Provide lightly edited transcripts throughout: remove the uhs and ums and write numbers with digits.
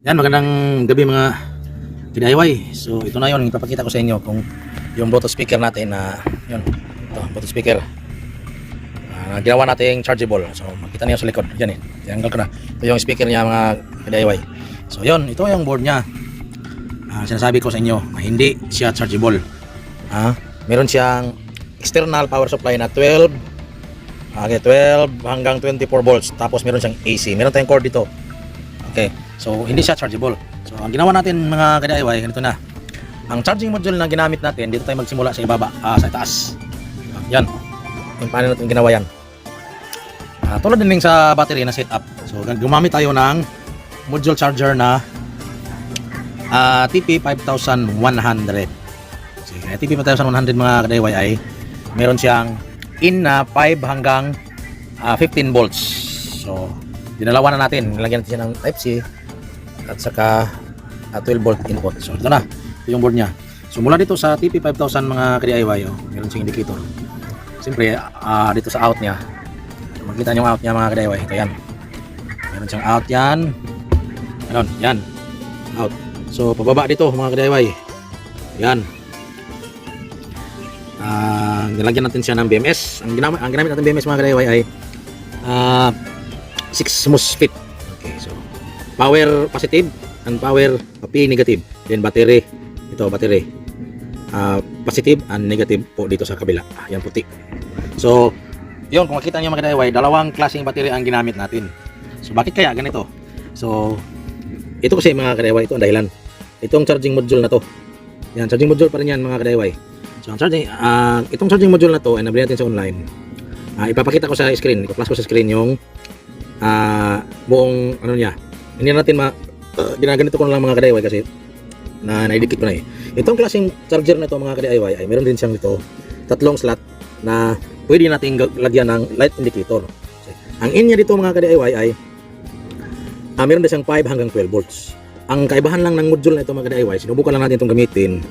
Yan, magandang gabi mga DIY. So ito na yon, ipapakita ko sa inyo kung yung Bluetooth speaker natin na yun, ito, Bluetooth speaker na ginawa natin chargeable. So makita niyo sa likod, yan tinanggal ko na. Ito yung speaker niya mga DIY. So yun, ito yung board niya. Sinasabi ko sa inyo na hindi siya chargeable. Meron siyang external power supply na 12 hanggang 24 volts. Tapos meron siyang AC. Meron tayong cord dito. Okay, so hindi siya chargeable. So ang ginawa natin mga ka-DIY, ganito na. Ang charging module na ginamit natin, dito tayo magsimula sa ibaba, sa taas. Yan. Yung paano natin ginawa yan. Tulad din sa battery na setup. So gumamit tayo ng module charger na TP5100. So, TP5100 mga ka-DIY ay meron siyang in na 5 hanggang 15 volts. So dinalawa na natin, nilagyan natin siya ng Type-C at saka 12 volt input. So ito na, ito yung board niya. So mula dito sa TP5000 mga ka-DIY, meron siyang indicator. Siyempre dito sa out niya, makita niyo yung out niya mga ka-DIY. Ito yan, meron siyang out yan. Ano, yan, out. So pababa dito mga ka-DIY, yan. Nilagyan natin siya ng BMS. Ang ginamit natin BMS mga ka-DIY ay 6 MOSFET. Okay, so power positive and power P negative. Then battery. Ito battery. Positive and negative po dito sa kabila. Yan puti. So, yun kung makita niyo mga ka-DIY, dalawang klaseng battery ang ginamit natin. So, bakit kaya ganito? So, ito kasi mga ka-DIY, ito ang dahilan. Itong charging module na to. Yan, charging module pa rin yan mga ka-DIY. So, ang charging itong charging module na to ay nabili natin sa online. Ipapakita ko sa screen, i-flash ko sa screen yung buong ano niya. Hindi natin ginaganito ko na lang mga ka-DIY kasi naidikit ko na Itong klaseng charger na ito mga ka-DIY ay meron din siyang dito tatlong slot na pwede natin lagyan ng light indicator. Ang in niya dito mga ka-DIY ay meron din siyang 5 hanggang 12 volts. Ang kaibahan lang ng module na ito mga ka-DIY, sinubukan lang natin itong gamitin.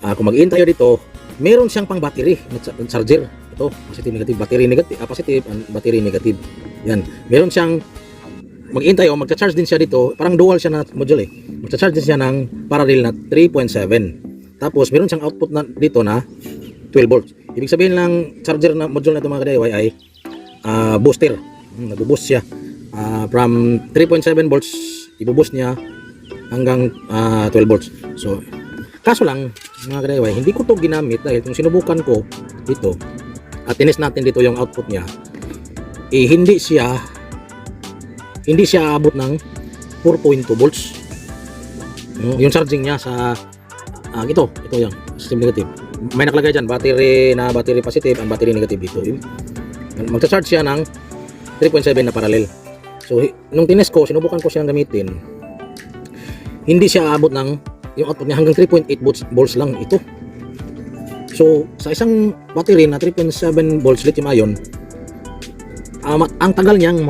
Kung mag-in tayo dito, meron siyang pang battery na charger. Ito, positive, negative, battery negative, positive and battery negative. Yan, meron siyang mag-intay o magcha-charge din siya dito, parang dual siya na module Magcha-charge din siya ng parallel na 3.7. Tapos meron siyang output na dito na 12 volts. Ibig sabihin lang charger na module na ito mga ka-DIY ay booster. Nag-boost siya. From 3.7 volts, i-boost niya hanggang 12 volts. So, kaso lang mga ka-DIY, hindi ko to ginamit dahil kung sinubukan ko dito at tinis natin dito yung output niya, hindi siya abot ng 4.2 volts. Yung charging niya sa ito yung system negative. May nakalagay dyan, battery positive and battery negative dito. Magcha-charge siya ng 3.7 na parallel. So nung tinis ko, sinubukan ko siyang gamitin, hindi siya abot ng yung output niya hanggang 3.8 volts lang ito. So sa isang battery na 3.7 volts lithium ion, ang tagal niyang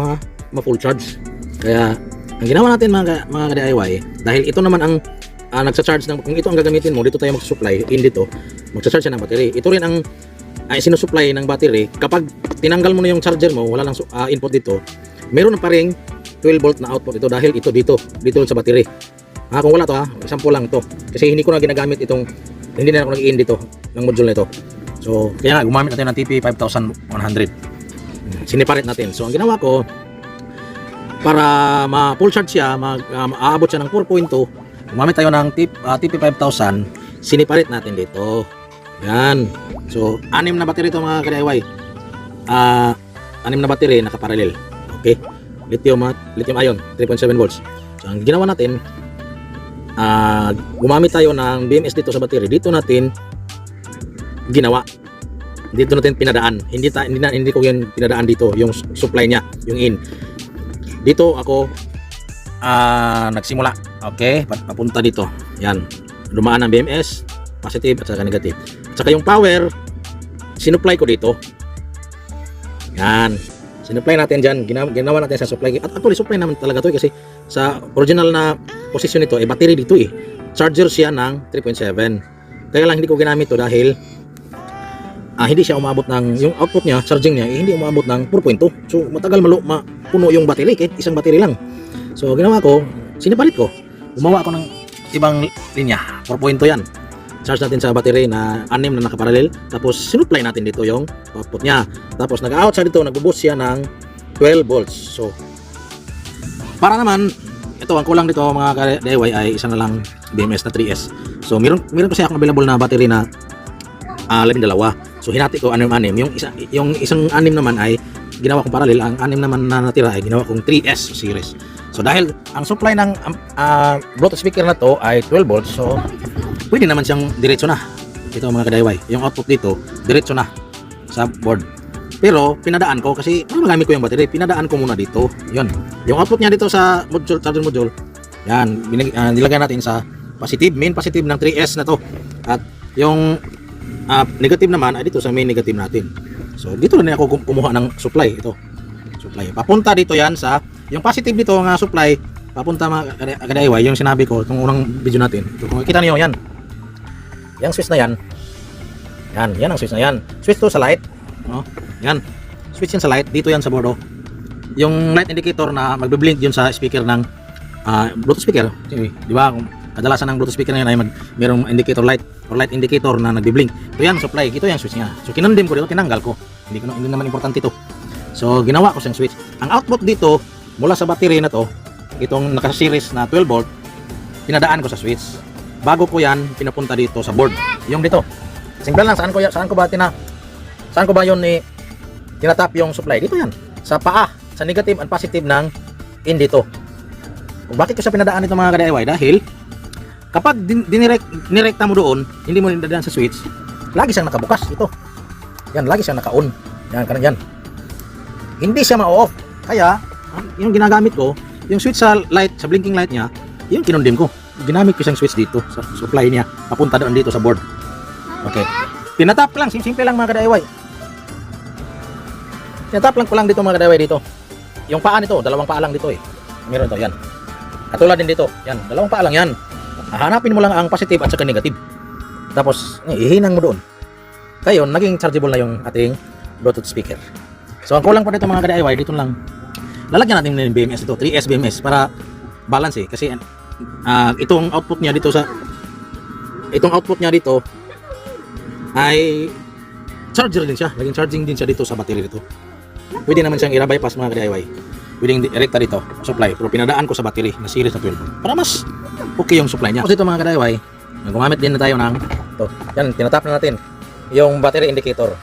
ma-full charge. Kaya ang ginawa natin mga ka-DIY, dahil ito naman ang nagsa-charge ng, kung ito ang gagamitin mo, dito tayo mag-supply in dito, magsa-charge siya ng battery. Ito rin ang sinusupply ng battery. Kapag tinanggal mo na yung charger mo, wala lang input dito, meron pa ring 12 volt na output ito dahil ito dito sa battery. Kung wala to sample lang to. Kasi hindi ko na ginagamit itong, hindi na ako nag-in dito ng module na ito. So kaya nga gumamit natin ng TP5100. Siniparate natin. So ang ginawa ko, para ma-full charge siya, aabot siya ng 4.2, gumamit tayo ng TP5000, siniparate natin dito. Yan. So 6 na battery ito mga ka-DIY. 6 na battery nakaparallel. Okay. Lithium ion 3.7 volts. So ang ginawa natin, gumamit tayo ng BMS dito sa battery. Dito natin ginawa. Dito natin pinadaan. Hindi ko yan pinadaan dito yung supply niya, yung in. Dito ako nagsimula. Okay, papunta dito. Yan. Dumaan ng BMS, positive at saka negative. At saka yung power sinupply ko dito. Yan. Sinupply natin diyan. Ginawa natin sa supply. At actually supply naman talaga to kasi sa original na position nito ay battery dito Charger siya ng 3.7. Kaya lang hindi ko ginamit to dahil hindi siya umabot ng, yung output niya, charging niya, hindi umabot ng 4.2. So matagal mapuno yung battery kahit isang battery lang. So ginawa ko, sinipalit ko. Gumawa ako ng ibang linya. 4.2 yan. Charge natin sa battery na 6 na nakaparallel. Tapos sinupply natin dito yung output niya. Tapos nag-out siya dito, nag-boost siya ng 12 volts. So, para naman, ito ang kulang dito mga DIY ay isa na lang BMS na 3S. So, meron kasi akong available na battery na 12. So, hinati ko 6. Yung isang 6 naman ay ginawa kong parallel. Ang 6 naman na natira ay ginawa kong 3S series. So, dahil ang supply ng Bluetooth speaker na to ay 12 volts. So, pwede naman siyang diretso na. Ito mga DIY. Yung output dito, diretso na sa board. Pero, pinadaan ko kasi magamit ko yung battery. Pinadaan ko muna dito. Yun. Yung output niya dito sa module, charger module, yan, nilagay natin sa positive, main positive ng 3S na to. At yung negative naman ay dito sa main negative natin. So, dito rin ako kumuha ng supply. Ito. Supply. Papunta dito yan sa, yung positive dito nga supply, papunta mga DIY, yung sinabi ko, itong unang video natin. Ito, kung kita niyo yan. Yung switch na yan. Yan ang switch na yan. Switch to sa light. No? Yan. Switch yan sa light. Dito yan sa board. Oh. Yung light indicator na magbe-blink yun sa speaker ng Bluetooth speaker. Di ba? Kadalasan ng Bluetooth speaker na yan ay mayroong indicator light or light indicator na nagbe-blink. Ito yan supply. Ito yung switch niya. So kinundim ko dito, tinanggal ko. Hindi naman importante ito. So ginawa ko siyang switch. Ang output dito mula sa battery na to, itong naka-series na 12 volt, pinadaan ko sa switch. Bago ko yan pinapunta dito sa board. Yung dito. Simple lang, saan ko ba yun tinatap yung supply? Dito yan. Sa paa, sa negative and positive ng in dito. Kung bakit ko siya pinadaan dito mga ka-DIY? Dahil kapag dinirekta mo doon, hindi mo dinadaan sa switch, lagi siyang nakabukas. Ito. Yan, lagi siyang naka-on. Yan, kanan yan. Hindi siya ma-off. Kaya, yung ginagamit ko, yung switch sa light, sa blinking light niya, yung kinundim ko. Ginamit ko siyang switch dito sa supply niya, papunta doon dito sa board. Okay. Tinatap lang, simple lang mga ka-DIY. Tinatap lang ko lang dito mga ka-DIY dito. Yung paa nito, dalawang paa lang dito eh. Meron to, yan. Katulad din dito, yan, dalawang paa lang yan. Hanapin mo lang ang positive at saka negative. Tapos, ihinang mo doon. Kaya naging chargeable na yung ating Bluetooth speaker. So, ang kulang pa dito mga ka-DIY, dito lang. Lalagyan natin ng BMS ito, 3S BMS para balance eh. Kasi itong output niya dito ay charger din siya. Naging charging din siya dito sa battery dito. Pwede naman siyang i-bypass mga ka-DIY. Pwedeng direkta dito, supply. Pero pinadaan ko sa battery na series na 12 para mas okay yung supply niya. Tapos ito mga ka-DIY, gumamit din na tayo ng ito. Yan, tinatap na natin yung battery indicator.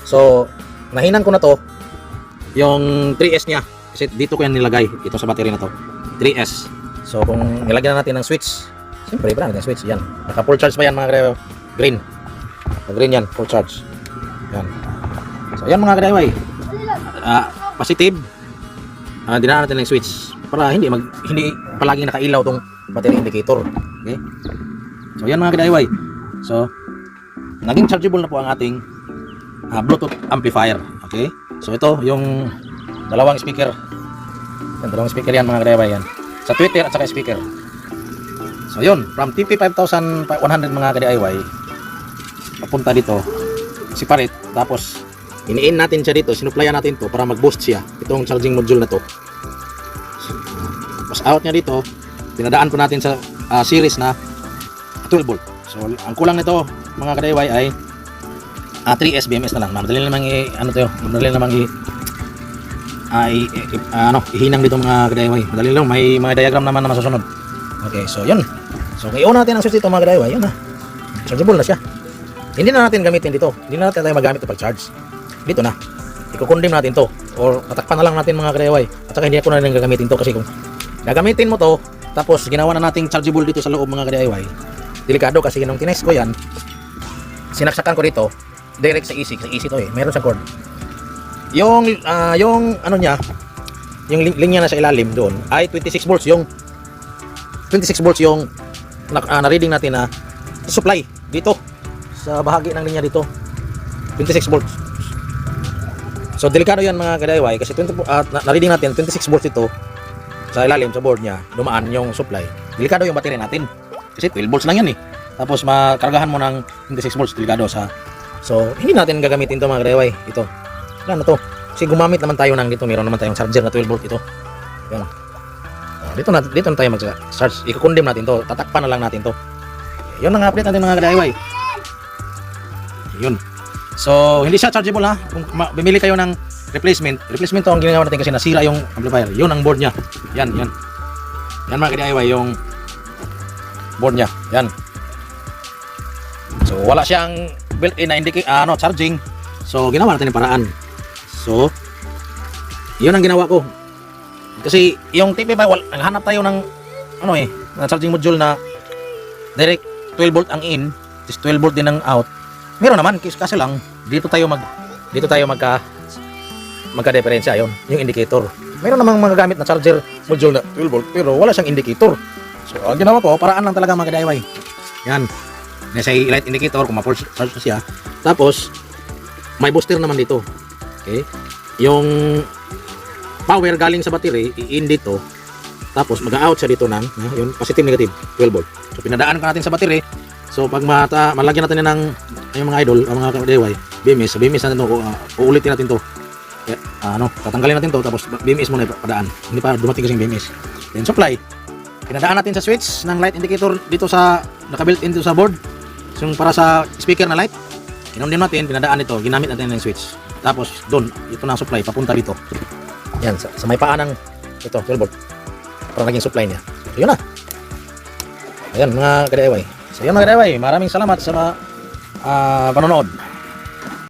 So, nahinan ko na to yung 3S niya. Kasi dito ko yan nilagay, ito sa battery na to 3S. So kung nilagyan na natin ng switch, siyempre iba natin ng switch. Yan, naka full charge pa yan mga green. Green yan, full charge. Yan. So yan mga ka-DIY, positive, dinaan natin ng switch para hindi palaging nakailaw tong battery indicator. Okay. So yan mga ka-DIY. So naging chargeable na po ang ating Bluetooth amplifier. Okay. So ito yung dalawang speaker. Yan, dalawang speaker yan mga ka-DIY yan. Sa Twitter at saka speaker. So yun, from 55,100 mga ka-DIY papunta dito, separate. Tapos iniin natin siya dito, sinuplayan natin to para mag-boost siya. Itong charging module na to. Tapos out niya dito, pinadaan po natin sa series na 12 volt. So ang kulang nito mga ka-DIY ay 3S BMS na lang. Madali namang ihinang dito mga ka-DIY. Madali lang, may mga diagram naman na masusunod. Okay, so yun. So ngayon natin ang switch dito mga ka-DIY. Yun na. Chargeable na siya. Hindi na natin gamitin dito. Hindi na natin tayo magamit ito pag-charge. Dito na. Ikukundim natin to. Or tatakpan na lang natin mga ka-DIY. At saka hindi ako na rin gagamitin to kasi kung gagamitin mo to, tapos ginawa na nating chargeable dito sa loob mga ka-DIY, delikado kasi nung tinest ko yan, sinaksakan ko dito, direct sa AC. Sa AC to eh. Meron siyang cord. Yung ano niya, yung linya na sa ilalim doon ay 26 volts yung na-reading natin na supply dito sa bahagi ng linya dito. 26 volts. So delikado yan mga ka-DIY kasi na-reading natin 26 volts ito sa ilalim sa board niya, dumaan yung supply. Delikado yung battery natin kasi 12 volts lang yan eh. Tapos makargahan mo ng 26 volts, delikado sa. So hindi natin gagamitin to mga ka-DIY. Ito. Wala na to. Kasi gumamit naman tayo ng dito. Meron naman tayong charger na 12 volt ito. Yan. Dito na tayo mag-search. I-condemn natin to. Tatakpan na lang natin to. Yun ang update natin mga ka-DIY. Yun. So, hindi siya chargeable ha. Kung bumili kayo ng replacement to ang ginagawa natin kasi nasira yung amplifier. Yun ang board niya. Yan. Yan mga ka-DIY yung board niya. Yan. So, wala siyang built-in na charging. So, ginawa natin yung paraan. So, yun ang ginawa ko. Kasi yung TP5, naghanap tayo ng na charging module na direct 12 volt ang in, is 12 volt din ang out. Meron naman kasi lang dito tayo magka-diferensya yon, yung indicator. Meron namang magagamit na charger module na 12 volt pero wala siyang indicator. So ang ginawa ko, paraan lang talaga mga ka-DIY. Yan. Nasa light indicator kung ma-force charge na siya. Tapos may booster naman dito. Okay? Yung power galing sa battery, i-in dito. Tapos mag-out siya dito ng yun, positive negative 12 volt. So pinadaan ko natin sa battery. So pag malagyan natin ng yung mga idol, ang mga ka-DIY, BMS, natin to, uulitin natin to. Kaya, tatanggalin natin to tapos BMS muna ipadaan. Hindi pa dumating kasing BMS. Then supply. Pinadaan natin sa switch ng light indicator dito sa naka-built into sa board. So, yung para sa speaker na light. Kinundin natin, pinadaan ito, ginamit natin ng switch. Tapos doon, ito na ang supply papunta dito. Yan, sa may paa ng ito, 12 volt. Para naging supply niya. So, yun na. Ayan mga ka-DIY. So, yun mga ka-DIY. Maraming salamat sa panonood.